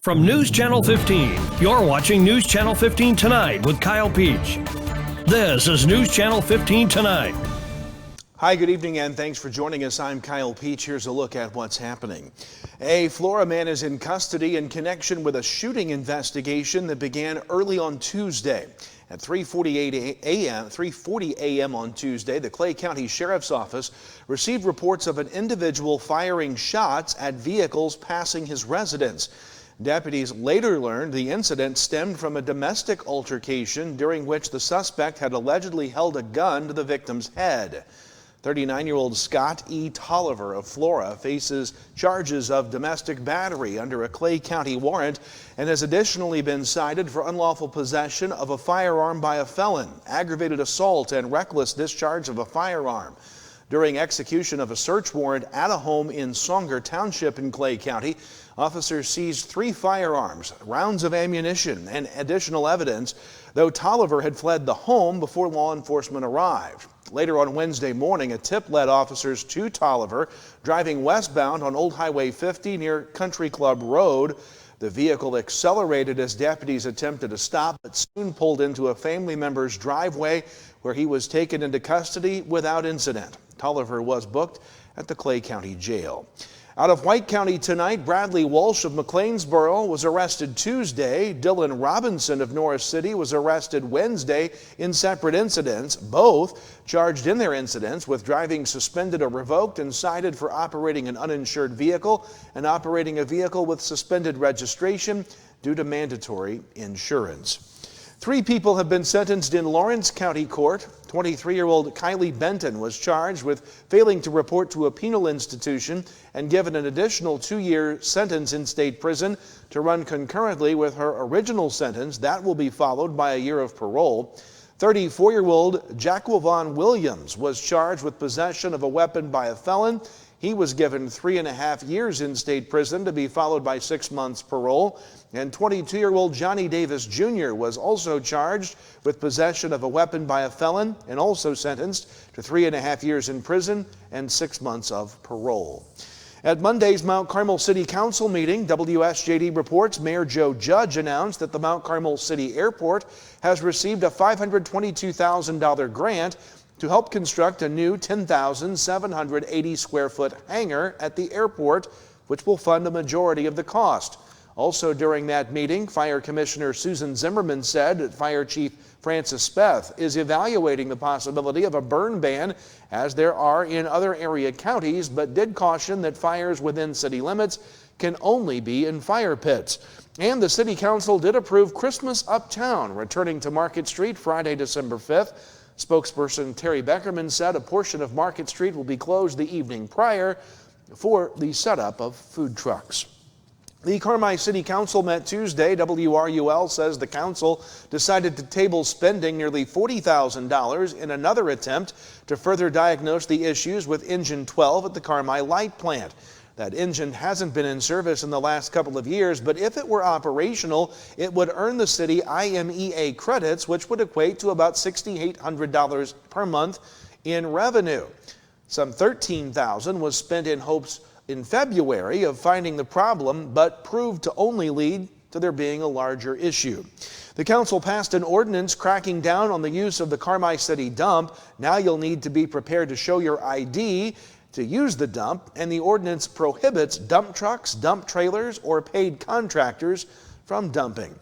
From News Channel 15, you're watching News Channel 15 Tonight with Kyle Peach. This is News Channel 15 Tonight. Hi, good evening, and thanks for joining us. I'm Kyle Peach. Here's a look at what's happening. A Florida man is in custody in connection with a shooting investigation that began early on Tuesday. At 3:40 a.m. on Tuesday, the Clay County Sheriff's Office received reports of an individual firing shots at vehicles passing his residence. Deputies later learned the incident stemmed from a domestic altercation during which the suspect had allegedly held a gun to the victim's head. 39-year-old Scott E. Tolliver of Flora faces charges of domestic battery under a Clay County warrant and has additionally been cited for unlawful possession of a firearm by a felon, aggravated assault, and reckless discharge of a firearm. During execution of a search warrant at a home in Songer Township in Clay County, officers seized 3 firearms, rounds of ammunition, and additional evidence, though Tolliver had fled the home before law enforcement arrived. Later on Wednesday morning, a tip led officers to Tolliver driving westbound on Old Highway 50 near Country Club Road. The vehicle accelerated as deputies attempted to stop, but soon pulled into a family member's driveway where he was taken into custody without incident. Tolliver was booked at the Clay County Jail. Out of White County tonight, Bradley Walsh of McLeansboro was arrested Tuesday. Dylan Robinson of Norris City was arrested Wednesday in separate incidents, both charged in their incidents with driving suspended or revoked and cited for operating an uninsured vehicle and operating a vehicle with suspended registration due to mandatory insurance. 3 people have been sentenced in Lawrence County Court. 23-year-old Kylie Benton was charged with failing to report to a penal institution and given an additional 2-year sentence in state prison to run concurrently with her original sentence. That will be followed by a year of parole. 34-year-old Jacqueline Williams was charged with possession of a weapon by a felon. He was given 3.5 years in state prison to be followed by 6 months parole. And 22-year-old Johnny Davis Jr. was also charged with possession of a weapon by a felon and also sentenced to 3.5 years in prison and 6 months of parole. At Monday's Mount Carmel City Council meeting, WSJD reports Mayor Joe Judge announced that the Mount Carmel City Airport has received a $522,000 grant to help construct a new 10,780 square foot hangar at the airport, which will fund a majority of the cost. Also during that meeting, Fire Commissioner Susan Zimmerman said that Fire Chief Francis Speth is evaluating the possibility of a burn ban as there are in other area counties, but did caution that fires within city limits can only be in fire pits. And the City Council did approve Christmas Uptown returning to Market Street Friday, December 5th. Spokesperson Terry Beckerman said a portion of Market Street will be closed the evening prior for the setup of food trucks. The Carmel City Council met Tuesday. WRUL says the council decided to table spending nearly $40,000 in another attempt to further diagnose the issues with Engine 12 at the Carmel Light Plant. That engine hasn't been in service in the last couple of years, but if it were operational, it would earn the city IMEA credits, which would equate to about $6,800 per month in revenue. Some $13,000 was spent in hopes in February of finding the problem, but proved to only lead to there being a larger issue. The council passed an ordinance cracking down on the use of the Carmel City dump. Now you'll need to be prepared to show your ID to use the dump, and the ordinance prohibits dump trucks, dump trailers, or paid contractors from dumping.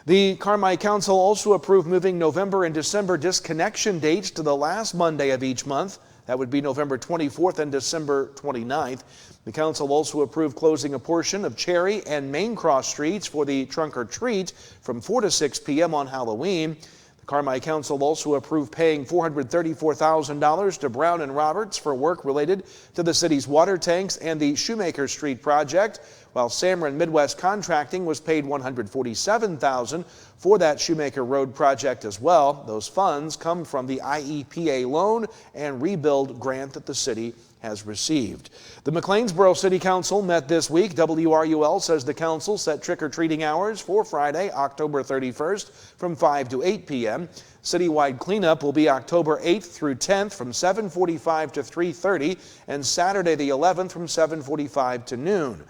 The Carmel Council also approved moving November and December disconnection dates to the last Monday of each month. That would be November 24th and December 29th. The council also approved closing a portion of Cherry and Main Cross streets for the trunk or treat from 4 to 6 p.m. on Halloween. The Carmel Council also approved paying $434,000 to Brown and Roberts for work related to the city's water tanks and the Shoemaker Street project, while Samron Midwest Contracting was paid $147,000 for that Shoemaker Road project as well. Those funds come from the IEPA loan and rebuild grant that the city has received. The McLeansboro City Council met this week. WRUL says the council set trick-or-treating hours for Friday, October 31st from 5 to 8 p.m. Citywide cleanup will be October 8th through 10th from 7:45 to 3:30 and Saturday the 11th from 7:45 to noon.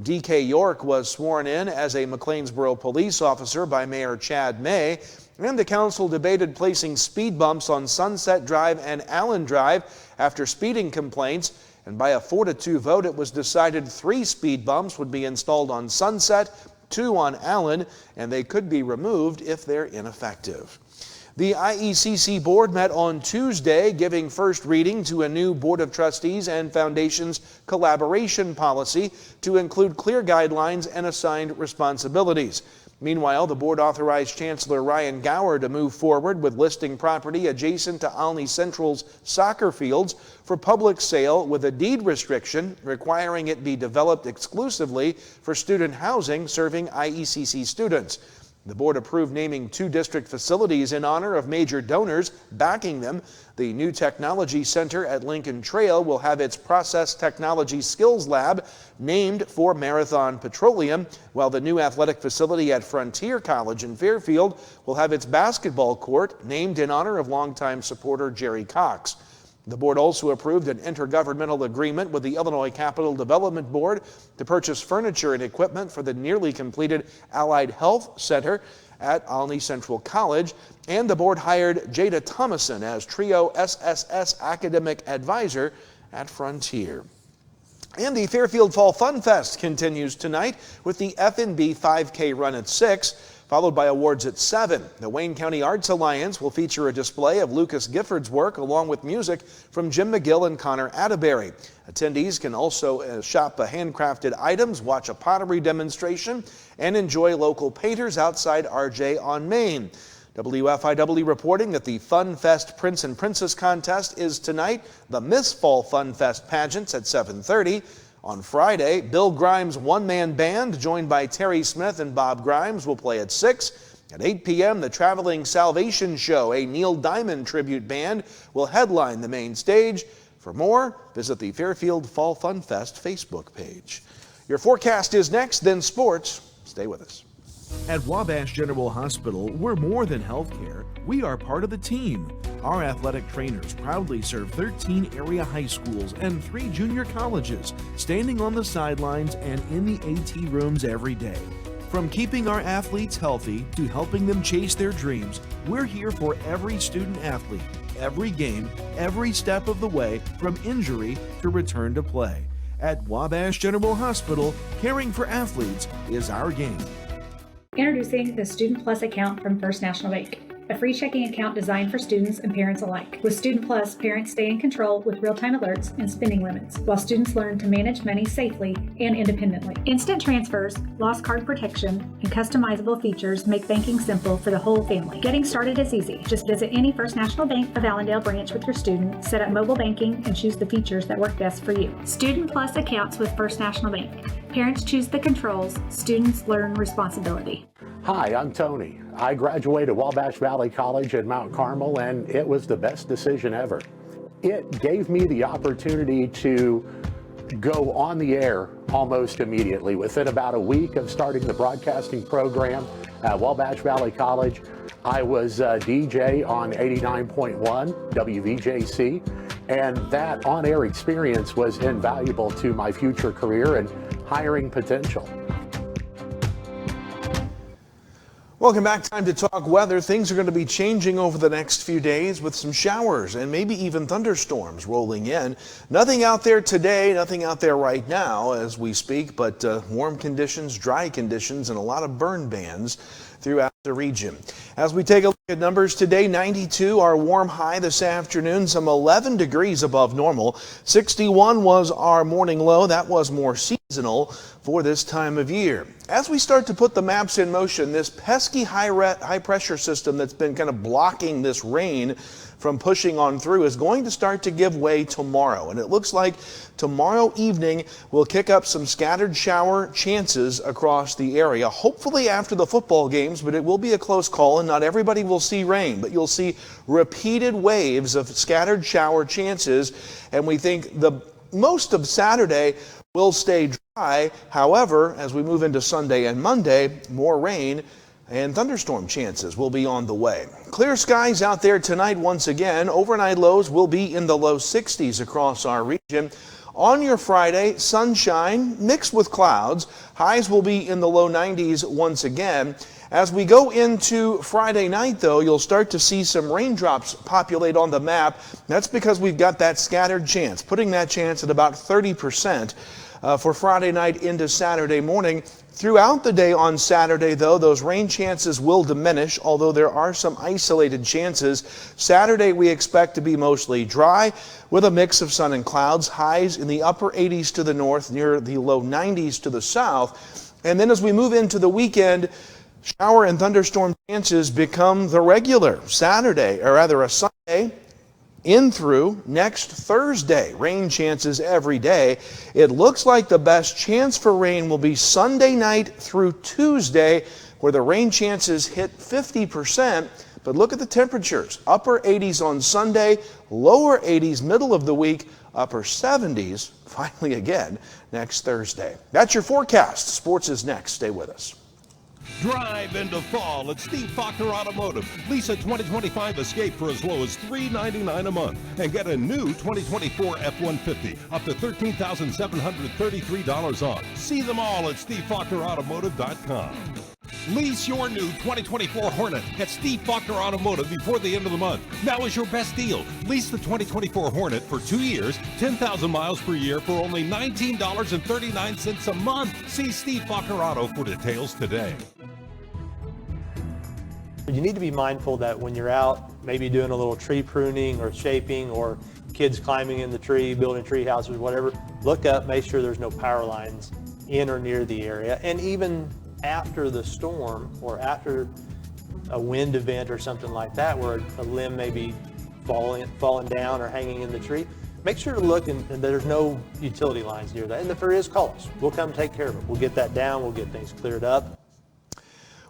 D.K. York was sworn in as a McLeansboro police officer by Mayor Chad May, and the council debated placing speed bumps on Sunset Drive and Allen Drive after speeding complaints, and by a 4-2 vote, it was decided 3 speed bumps would be installed on Sunset, 2 on Allen, and they could be removed if they're ineffective. The IECC Board met on Tuesday, giving first reading to a new Board of Trustees and Foundations collaboration policy to include clear guidelines and assigned responsibilities. Meanwhile, the board authorized Chancellor Ryan Gower to move forward with listing property adjacent to Olney Central's soccer fields for public sale with a deed restriction requiring it be developed exclusively for student housing serving IECC students. The board approved naming 2 district facilities in honor of major donors backing them. The new technology center at Lincoln Trail will have its Process Technology Skills Lab named for Marathon Petroleum, while the new athletic facility at Frontier College in Fairfield will have its basketball court named in honor of longtime supporter Jerry Cox. The board also approved an intergovernmental agreement with the Illinois Capital Development Board to purchase furniture and equipment for the nearly completed Allied Health Center at Olney Central College, and the board hired Jada Thomason as Trio SSS Academic Advisor at Frontier. And the Fairfield Fall Fun Fest continues tonight with the F&B 5K run at 6. Followed by awards at 7. The Wayne County Arts Alliance will feature a display of Lucas Gifford's work along with music from Jim McGill and Connor Atterbury. Attendees can also shop handcrafted items, watch a pottery demonstration, and enjoy local painters outside RJ on Main. WFIW reporting that the Fun Fest Prince and Princess contest is tonight. The Miss Fall Fun Fest pageants at 7:30. On Friday, Bill Grimes' one-man band, joined by Terry Smith and Bob Grimes, will play at 6. At 8 p.m., the Traveling Salvation Show, a Neil Diamond tribute band, will headline the main stage. For more, visit the Fairfield Fall Fun Fest Facebook page. Your forecast is next, then sports. Stay with us. At Wabash General Hospital, we're more than healthcare. We are part of the team. Our athletic trainers proudly serve 13 area high schools and 3 junior colleges, standing on the sidelines and in the AT rooms every day. From keeping our athletes healthy to helping them chase their dreams, we're here for every student athlete, every game, every step of the way, from injury to return to play. At Wabash General Hospital, caring for athletes is our game. Introducing the Student Plus account from First National Bank, a free checking account designed for students and parents alike. With Student Plus, parents stay in control with real-time alerts and spending limits, while students learn to manage money safely and independently. Instant transfers, lost card protection, and customizable features make banking simple for the whole family. Getting started is easy. Just visit any First National Bank of Allendale branch with your student, set up mobile banking, and choose the features that work best for you. Student Plus accounts with First National Bank. Parents choose the controls, students learn responsibility. Hi, I'm Tony. I graduated Wabash Valley College in Mount Carmel, and it was the best decision ever. It gave me the opportunity to go on the air almost immediately. Within about a week of starting the broadcasting program at Wabash Valley College, I was a DJ on 89.1 WVJC, and that on-air experience was invaluable to my future career and hiring potential. Welcome back. Time to talk weather. Things are going to be changing over the next few days with some showers and maybe even thunderstorms rolling in. Nothing out there today, nothing out there right now as we speak, but warm conditions, dry conditions, and a lot of burn bans throughout the region. As we take a look at numbers today, 92 our warm high this afternoon, some 11 degrees above normal. 61 was our morning low. That was more seasonal for this time of year. As we start to put the maps in motion, this pesky high pressure system that's been kind of blocking this rain from pushing on through is going to start to give way tomorrow. And it looks like tomorrow evening will kick up some scattered shower chances across the area, hopefully after the football games, but it will be a close call and not everybody will see rain, but you'll see repeated waves of scattered shower chances. And we think the most of Saturday will stay dry. However, as we move into Sunday and Monday, more rain and thunderstorm chances will be on the way. Clear skies out there tonight once again. Overnight lows will be in the low 60s across our region. On your Friday, sunshine mixed with clouds. Highs will be in the low 90s once again. As we go into Friday night, though, you'll start to see some raindrops populate on the map. That's because we've got that scattered chance, putting that chance at about 30% for Friday night into Saturday morning. Throughout the day on Saturday, though, those rain chances will diminish, although there are some isolated chances. Saturday we expect to be mostly dry with a mix of sun and clouds, highs in the upper 80s to the north, near the low 90s to the south. And then as we move into the weekend, shower and thunderstorm chances become the regular Saturday, or rather a Sunday in through next Thursday. Rain chances every day. It looks like the best chance for rain will be Sunday night through Tuesday, where the rain chances hit 50%. But look at the temperatures. Upper 80s on Sunday, lower 80s middle of the week, upper 70s finally again next Thursday. That's your forecast. Sports is next. Stay with us. Drive into fall at Steve Faulkner Automotive. Lease a 2025 Escape for as low as $399 a month and get a new 2024 F-150 up to $13,733 off. See them all at SteveFaulknerAutomotive.com. Lease your new 2024 Hornet at Steve Faulkner Automotive before the end of the month. Now is your best deal. Lease the 2024 Hornet for 2 years, 10,000 miles per year for only $19.39 a month. See Steve Faulkner Auto for details today. You need to be mindful that when you're out, maybe doing a little tree pruning or shaping, or kids climbing in the tree, building tree houses, whatever, look up, make sure there's no power lines in or near the area. And even after the storm or after a wind event or something like that, where a limb may be falling down or hanging in the tree, make sure to look and there's no utility lines near that. And if there is, call us. We'll come take care of it. We'll get that down. We'll get things cleared up.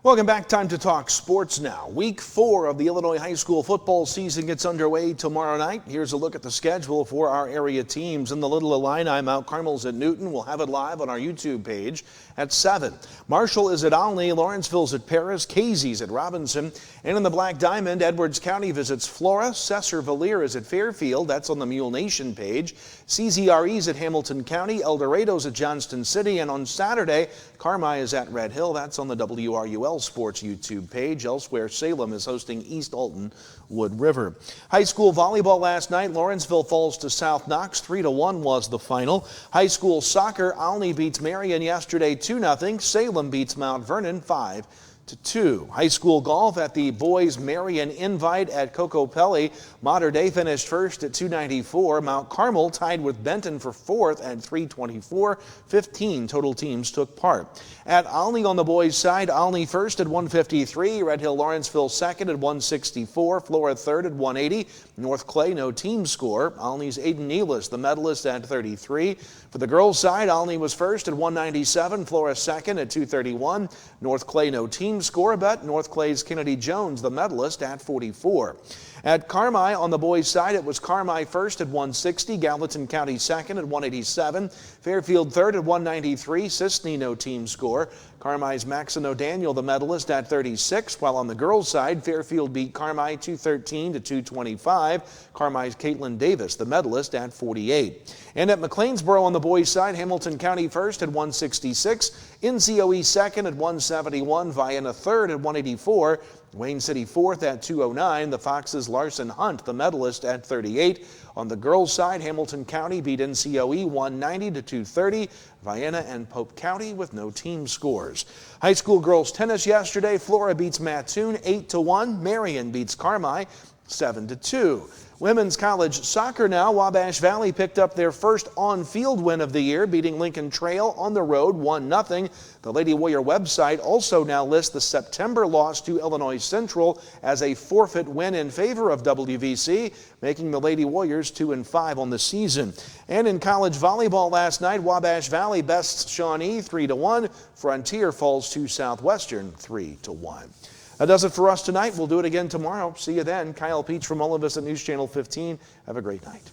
Welcome back. Time to talk sports now. Week 4 of the Illinois high school football season gets underway tomorrow night. Here's a look at the schedule for our area teams. In the Little Illini, Mount Carmel's at Newton. We'll have it live on our YouTube page at 7. Marshall is at Olney, Lawrenceville's at Paris, Casey's at Robinson. And in the Black Diamond, Edwards County visits Flora. Cesar-Valier is at Fairfield. That's on the Mule Nation page. CZRE's at Hamilton County. El Dorado's at Johnston City. And on Saturday, Carmel is at Red Hill. That's on the WRUL Sports YouTube page. Elsewhere, Salem is hosting East Alton Wood River. High school volleyball last night, Lawrenceville falls to South Knox. 3-1 was the final. High school soccer, Olney beats Marion yesterday 2-0. Salem beats Mount Vernon 5-2. High school golf at the Boys Marion Invite at Cocopelli. Mater Dei finished first at 294. Mount Carmel tied with Benton for fourth at 324. 15 total teams took part. At Olney on the boys' side, Olney first at 153. Red Hill Lawrenceville second at 164. Flora third at 180. North Clay no team score. Olney's Aiden Nealis, the medalist, at 33. For the girls' side, Olney was first at 197. Flora second at 231. North Clay no team score, but North Clay's Kennedy Jones, the medalist, at 44. At Carmi on the boys' side, it was Carmi first at 160, Gallatin County second at 187, Fairfield third at 193, Sisney no team score. Carmi's Maxine O'Daniel, the medalist, at 36, while on the girls' side, Fairfield beat Carmi 213 to 225. Carmi's Caitlin Davis, the medalist, at 48. And at McLeansboro on the boys' side, Hamilton County first at 166, NCOE second at 171, Vienna third at 184, Wayne City fourth at 209, the Foxes' Larson Hunt, the medalist, at 38. On the girls' side, Hamilton County beat NCOE 190 to 230, Vienna and Pope County with no team scores. High school girls tennis yesterday, Flora beats Mattoon 8-1, Marion beats Carmi 7-2. Women's college soccer now. Wabash Valley picked up their first on-field win of the year, beating Lincoln Trail on the road 1-0. The Lady Warrior website also now lists the September loss to Illinois Central as a forfeit win in favor of WVC, making the Lady Warriors 2-5 on the season. And in college volleyball last night, Wabash Valley bests Shawnee 3-1. Frontier falls to Southwestern 3-1. That does it for us tonight. We'll do it again tomorrow. See you then. Kyle Peach from all of us at News Channel 15. Have a great night.